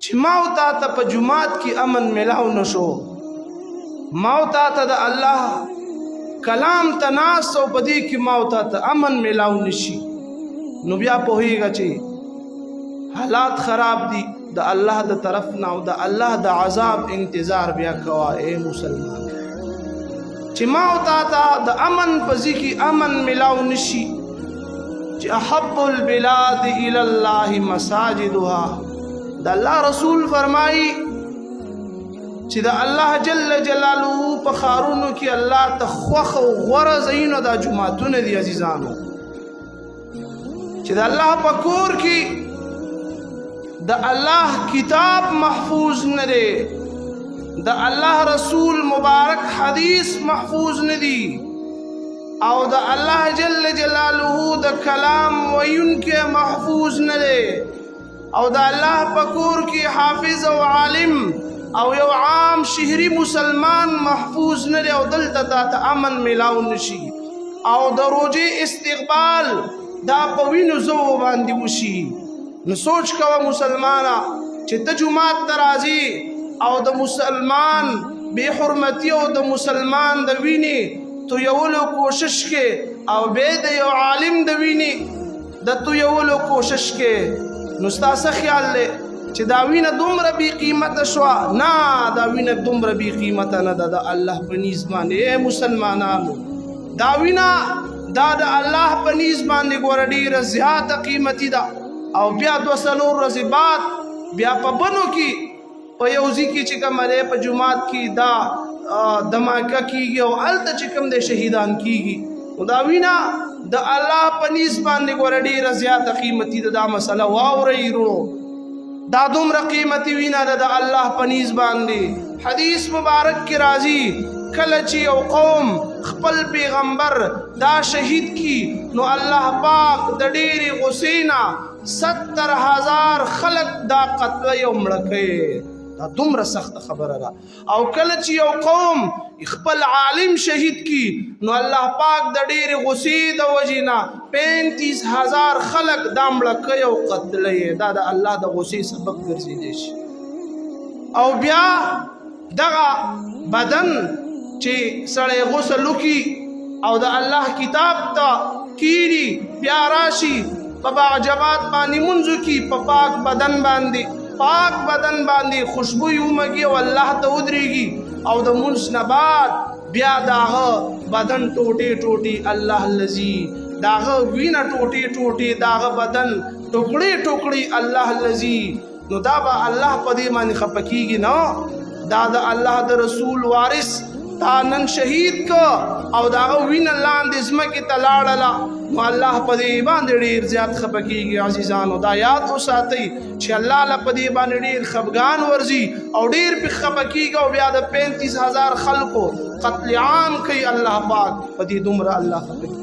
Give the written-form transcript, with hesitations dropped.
چې ما او تا ته په جماعت کې امن ملاو نشو، ما او تا ته د الله کلام ته ناست او په دې کې ما او تا ته امن ملاو نشي، نو بیا پوهېږه چې حالات خراب دي، د الله د طرف نه او د الله د عذاب انتظار بیا کوه اے مسلمان. چې ما او تا ته د امن په ځای کې امن ملاو نشي، چې احب البلاد الی الله مساجدها، د الله رسول فرمایي چې د الله جل جلاله په ښارونو کې الله ته خوښ او غوره ځایونه دا جوماتونه دي عزیزانو. چې د الله په کور کې د الله کتاب محفوظ نه دی، د الله رسول مبارک حدیث محفوظ نه دی، او د الله جل جلاله د کلام ویونکي محفوظ نه دی، او د الله په کور کې حافظ او عالم او یو عام شهري مسلمان محفوظ نه دی، او دلته ته امن ملاو نشي، او د روژې استقبال دا په وینو زوو باندې وشي. نو سوچ کوه مسلمانه چې ته جومات ته راځې او د مسلمان بے حرمتي او د مسلمان د وینې تویولو کوشش کې، او بیا د یو عالم د وینې د تویولو کوشش کې، نو ستا څه خیال دی چې دا وینه دومره بې قیمته شوه؟ نه، دا وینه دومره بې قیمته نه ده د الله په نیز باندې. ای مسلمانانو، دا وینه دا د الله په نیز باندې ګوره ډېره زیاته قیمتي ده. او بیا 2-3 ورځې بعد بیا په بنو کې په یو ځای کې چې کوم دی په جومات کې دا دماکه کېږي او هلته چې کوم دی شهیدان کېږي، نو دا وینه د الله په نیز باندې ګوره ډېره زیاته قیمتي ده. دا مسله واورئ ورونو، دا دومره قیمتي وینه ده د الله په نیز باندې. حدیث مبارک کې راځي کله چې یو قوم خپل پیغمبر دا شهید کی، نو الله پاک د ډېرې غصې نه 70,000 خلق دا قتل یو مړه کوي. دا دومره سخت خبره ده. او کله چې یو قوم خپل عالم شهید کی، نو الله پاک د ډېرې غصې د وجې نه 35,000 خلق دا مړه کوي او قتل یې. دا د الله د غصې سبب ګرځېدی شي. او بیا دغه بدن چې سړی غسل وکړي او د الله کتاب ته کیږي، بیا راشي په باجماعت باندې لمونځ وکړي، په پاک بدن باندې خوشبویي ومږي او الله ته ودرېږي، او د لمونځ نه بعد بیا داغه بدن ټوټې ټوټې الله الذي، داغه وینه ټوټې ټوټې، داغه بدن ټوکړې ټوکړې الله الذي. نو دا به الله په دې باندې خفه کېږي نه؟ دا د الله د رسول وارث تا نن شهید کو او داغه وینه لاندې ځمکې ته لاړله، نو الله په دې باندې ډېر زیات خفه کېږي. عزیزانو، دا یاد وساتئ چې الله له په دې باندې ډېر خفګان ورځي او ډېر پې خفه کېږي، او بیا د 35,000 خلکو قتل عام کوي الله پاک، په دې دومره الله خفه کېږي.